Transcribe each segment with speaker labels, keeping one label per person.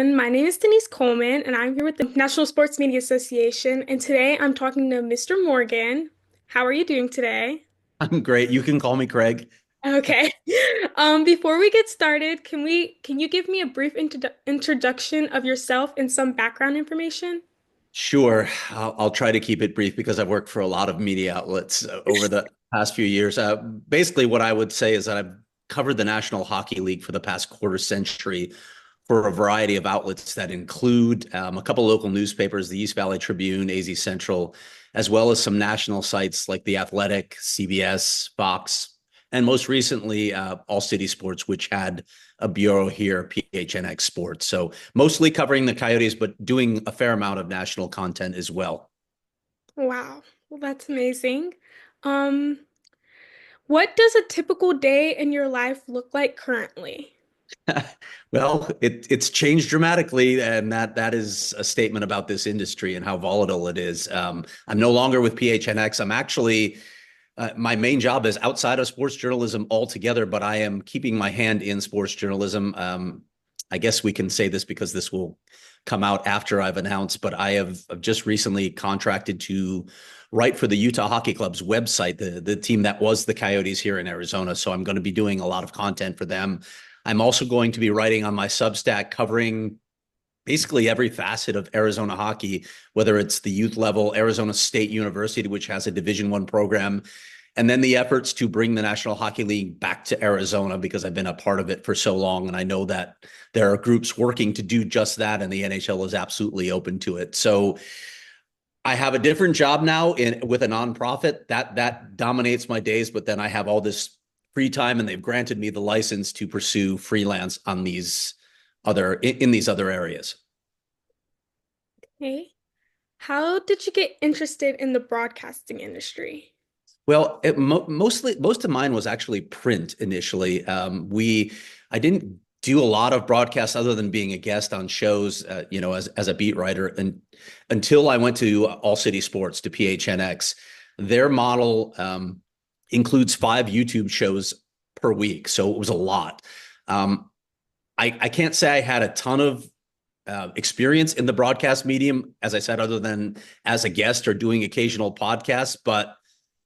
Speaker 1: everyone. My name is Denise Coleman, and I'm here with the National Sports Media Association. And today I'm talking to Mr. Morgan. How are you doing today?
Speaker 2: I'm great. You can call me Craig.
Speaker 1: Okay. Before we get started, can you give me a brief introduction of yourself and some background information?
Speaker 2: Sure. I'll try to keep it brief because I've worked for a lot of media outlets over the past few years. Basically, what I would say is that I've covered the National Hockey League for the past quarter century for a variety of outlets that include a couple local newspapers, the East Valley Tribune, AZ Central, as well as some national sites like The Athletic, CBS, Fox, and most recently, All City Sports, which had a bureau here, PHNX Sports. So mostly covering the Coyotes, but doing a fair amount of national content as well.
Speaker 1: Wow. Well, that's amazing. Um, what does a typical day in your life look like currently?
Speaker 2: Well, it's changed dramatically, and that is a statement about this industry and how volatile it is. I'm no longer with PHNX. I'm actually my main job is outside of sports journalism altogether, but I am keeping my hand in sports journalism. I guess we can say this because this will come out after I've announced, but I have just recently contracted to write for the Utah Hockey Club's website, the team that was the Coyotes here in Arizona. So I'm going to be doing a lot of content for them. I'm also going to be writing on my Substack covering basically every facet of Arizona hockey, whether it's the youth level, Arizona State University, which has a Division I program, and then the efforts to bring the National Hockey League back to Arizona because I've been a part of it for so long. And I know that there are groups working to do just that, and the NHL is absolutely open to it. So I have a different job now with a nonprofit that dominates my days, but then I have all this free time, and they've granted me the license to pursue freelance on these in these other areas.
Speaker 1: Okay. How did you get interested in the broadcasting industry?
Speaker 2: Well, most of mine was actually print initially. I didn't do a lot of broadcasts other than being a guest on shows, as a beat writer, and until I went to All City Sports to PHNX. Their model includes 5 YouTube shows per week, so it was a lot. Um, I can't say I had a ton of experience in the broadcast medium, as I said, other than as a guest or doing occasional podcasts, but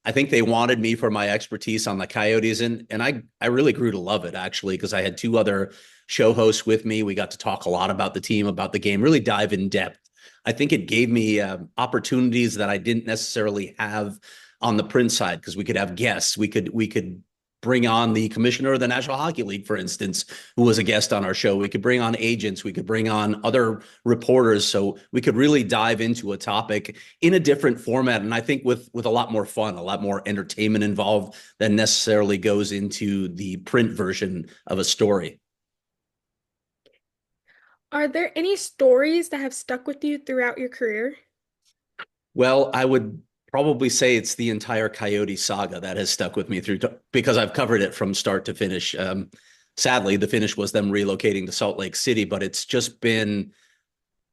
Speaker 2: I think they wanted me for my expertise on the Coyotes, and I really grew to love it actually because I had 2 other show hosts with me. We got to talk a lot about the team, about the game, really dive in depth. I think it gave me opportunities that I didn't necessarily have on the print side because we could have guests. We could bring on the commissioner of the National Hockey League, for instance, who was a guest on our show. We could bring on agents. We could bring on other reporters. So we could really dive into a topic in a different format. And I think with a lot more fun, a lot more entertainment involved than necessarily goes into the print version of a story.
Speaker 1: Are there any stories that have stuck with you throughout your career?
Speaker 2: Well, I would probably say it's the entire Coyote saga that has stuck with me through because I've covered it from start to finish. Sadly, the finish was them relocating to Salt Lake City, but it's just been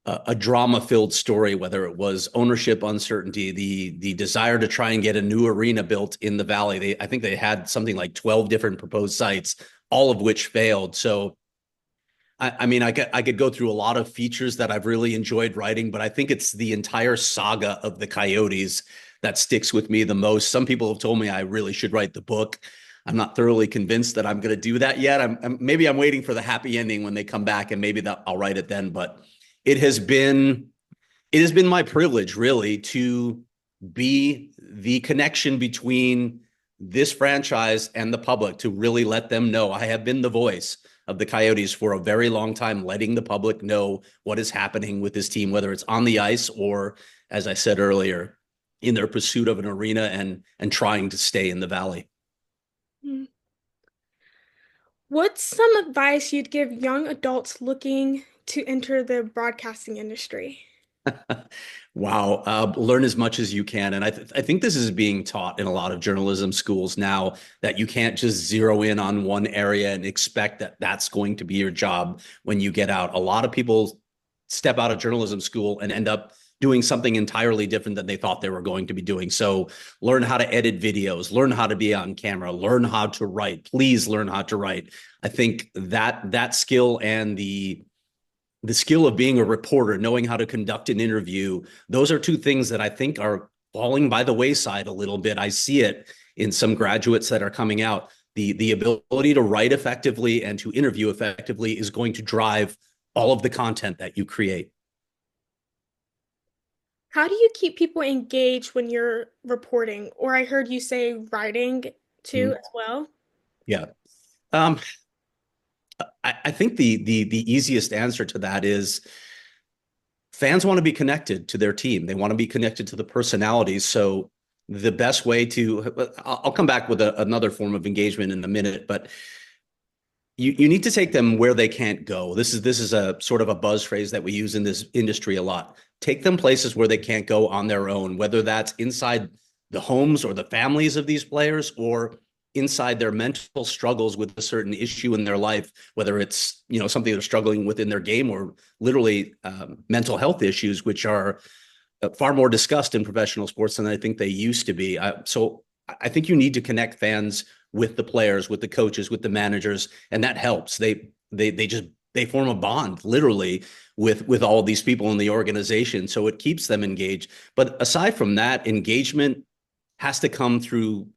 Speaker 2: a drama-filled story. Whether it was ownership uncertainty, the desire to try and get a new arena built in the valley. I think they had something like 12 different proposed sites, all of which failed. So I mean, I could go through a lot of features that I've really enjoyed writing, but I think it's the entire saga of the Coyotes that sticks with me the most. Some people have told me I really should write the book. I'm not thoroughly convinced that I'm going to do that yet. Maybe I'm waiting for the happy ending when they come back, and maybe that I'll write it then. But it has been it has been my privilege, really, to be the connection between this franchise and the public, to really let them know I have been the voice of the Coyotes for a very long time, letting the public know what is happening with this team, whether it's on the ice or, as I said earlier, in their pursuit of an arena and trying to stay in the valley.
Speaker 1: Hmm. What's some advice you'd give young adults looking to enter the broadcasting industry?
Speaker 2: Wow. Learn as much as you can. And I think this is being taught in a lot of journalism schools now, that you can't just zero in on one area and expect that that's going to be your job when you get out. A lot of people step out of journalism school and end up doing something entirely different than they thought they were going to be doing. So learn how to edit videos, learn how to be on camera, learn how to write. Please learn how to write. I think that skill and the skill of being a reporter, knowing how to conduct an interview, those are two things that I think are falling by the wayside a little bit. I see it in some graduates that are coming out. The ability to write effectively and to interview effectively is going to drive all of the content that you create.
Speaker 1: How do you keep people engaged when you're reporting? Or I heard you say writing too
Speaker 2: Mm,
Speaker 1: as well.
Speaker 2: yeah. Um, I think the easiest answer to that is fans want to be connected to their team. They want to be connected to the personalities. So the best way to, I'll come back with another form of engagement in a minute, but you need to take them where they can't go. This is a sort of a buzz phrase that we use in this industry a lot. Take them places where they can't go on their own, whether that's inside the homes or the families of these players or inside their mental struggles with a certain issue in their life, whether it's something they're struggling with in their game or literally mental health issues, which are far more discussed in professional sports than I think they used to be. So I think you need to connect fans with the players, with the coaches, with the managers, and that helps. They form a bond literally with all these people in the organization, so it keeps them engaged. But aside from that, engagement has to come through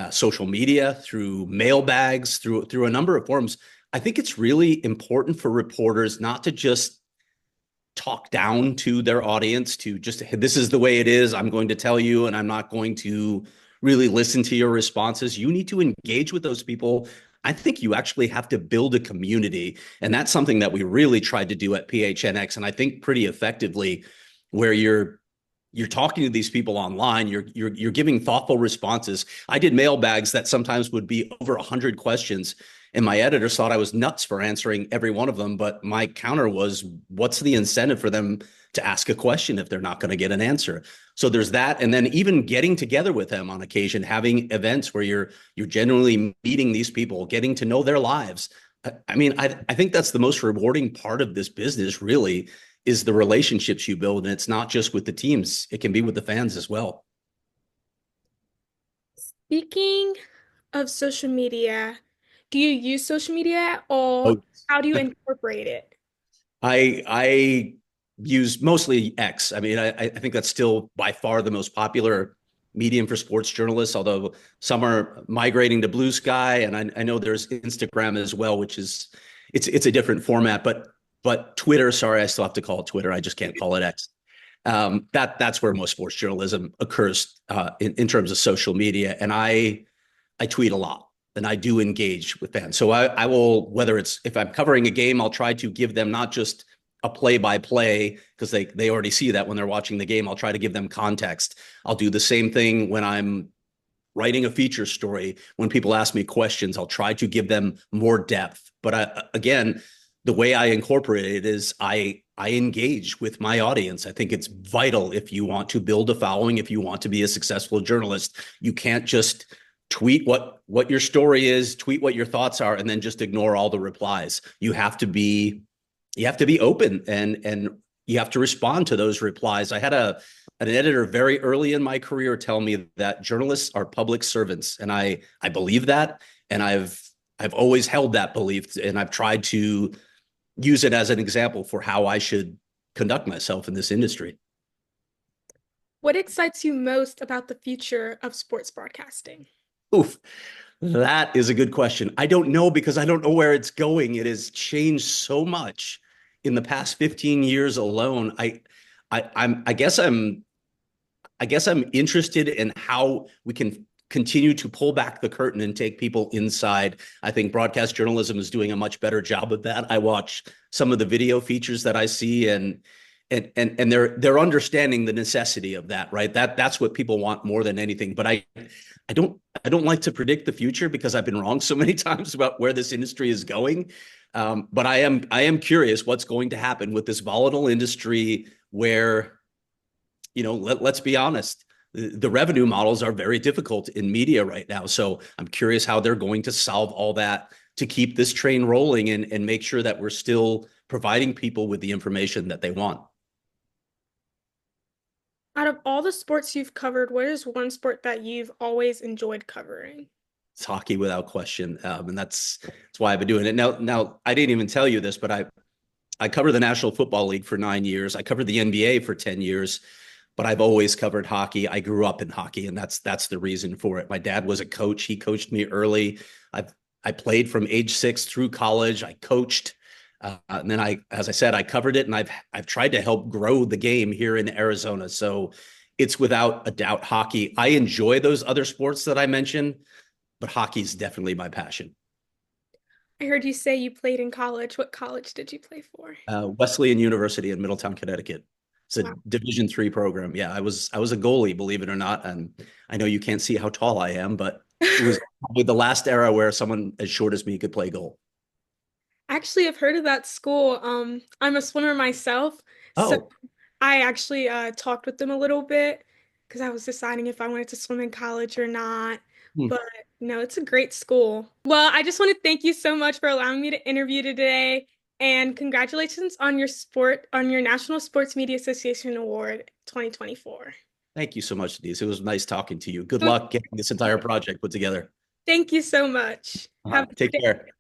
Speaker 2: social media, through mailbags, through a number of forms. I think it's really important for reporters not to just talk down to their audience, to just, this is the way it is, I'm going to tell you, and I'm not going to really listen to your responses. You need to engage with those people. I think you actually have to build a community. And that's something that we really tried to do at PHNX. And I think pretty effectively, where you're talking to these people online, you're giving thoughtful responses. I did mailbags that sometimes would be over 100 questions, and my editors thought I was nuts for answering every one of them. But my counter was, what's the incentive for them to ask a question if they're not going to get an answer? So there's that. And then even getting together with them on occasion, having events where you're genuinely meeting these people, getting to know their lives. I mean, I think that's the most rewarding part of this business, really, is the relationships you build. And it's not just with the teams, it can be with the fans as well.
Speaker 1: Speaking of social media, do you use social media at all?
Speaker 2: Oh,
Speaker 1: How do you incorporate it?
Speaker 2: I use mostly X. I mean, I think that's still by far the most popular medium for sports journalists, although some are migrating to Blue Sky, and I know there's Instagram as well, which is it's a different format. But Twitter, sorry, I still have to call it Twitter. I just can't call it X. That's where most sports journalism occurs in terms of social media, and I tweet a lot and I do engage with fans. So I will, whether it's, if I'm covering a game, I'll try to give them not just a play by play, because they already see that when they're watching the game. I'll try to give them context. I'll do the same thing when I'm writing a feature story. When people ask me questions, I'll try to give them more depth. But again, the way I incorporate it is I engage with my audience. I think it's vital if you want to build a following, if you want to be a successful journalist. You can't just tweet what your story is, tweet what your thoughts are, and then just ignore all the replies. You have to be open, and you have to respond to those replies. I had an editor very early in my career tell me that journalists are public servants, and I believe that, and I've always held that belief, and I've tried to use it as an example for how I should conduct myself in this industry.
Speaker 1: What excites you most about the future of sports broadcasting?
Speaker 2: Oof, that is a good question. I don't know, because I don't know where it's going. It has changed so much in the past 15 years alone. I guess I'm interested in how we can continue to pull back the curtain and take people inside. I think broadcast journalism is doing a much better job of that. I watch some of the video features that I see, and they're understanding the necessity of that, right? That's what people want more than anything. But I don't like to predict the future, because I've been wrong so many times about where this industry is going. But I am curious what's going to happen with this volatile industry where, let's be honest, the revenue models are very difficult in media right now. So I'm curious how they're going to solve all that to keep this train rolling, and make sure that we're still providing people with the information that they want.
Speaker 1: Out of all the sports you've covered, what is one sport that you've always enjoyed covering?
Speaker 2: It's hockey without question, and that's why I've been doing it. Now I didn't even tell you this, but I covered the National Football League for 9 years. I covered the NBA for 10 years, but I've always covered hockey. I grew up in hockey, and that's the reason for it. My dad was a coach. He coached me early. I played from age 6 through college. I coached. And then as I said, I covered it, and I've tried to help grow the game here in Arizona. So it's without a doubt hockey. I enjoy those other sports that I mentioned, but hockey is definitely my passion.
Speaker 1: I heard you say you played in college. What college did you play for?
Speaker 2: Wesleyan University in Middletown, Connecticut. It's a
Speaker 1: Wow.
Speaker 2: Division III program. Yeah, I was a goalie, believe it or not. And I know you can't see how tall I am, but it was probably the last era where someone as short as me could play goal.
Speaker 1: Actually, I've heard of that school. I'm a swimmer myself, so
Speaker 2: Oh,
Speaker 1: I actually talked with them a little bit because I was deciding if I wanted to swim in college or not.
Speaker 2: hmm.
Speaker 1: But no, it's a great school. Well, I just want to thank you so much for allowing me to interview today, and congratulations on your National Sports Media Association Award 2024.
Speaker 2: Thank you so much, Denise. It was nice talking to you. Good
Speaker 1: Oh,
Speaker 2: luck getting this entire project put together.
Speaker 1: thank you so much. Have a
Speaker 2: Take
Speaker 1: good day.
Speaker 2: care.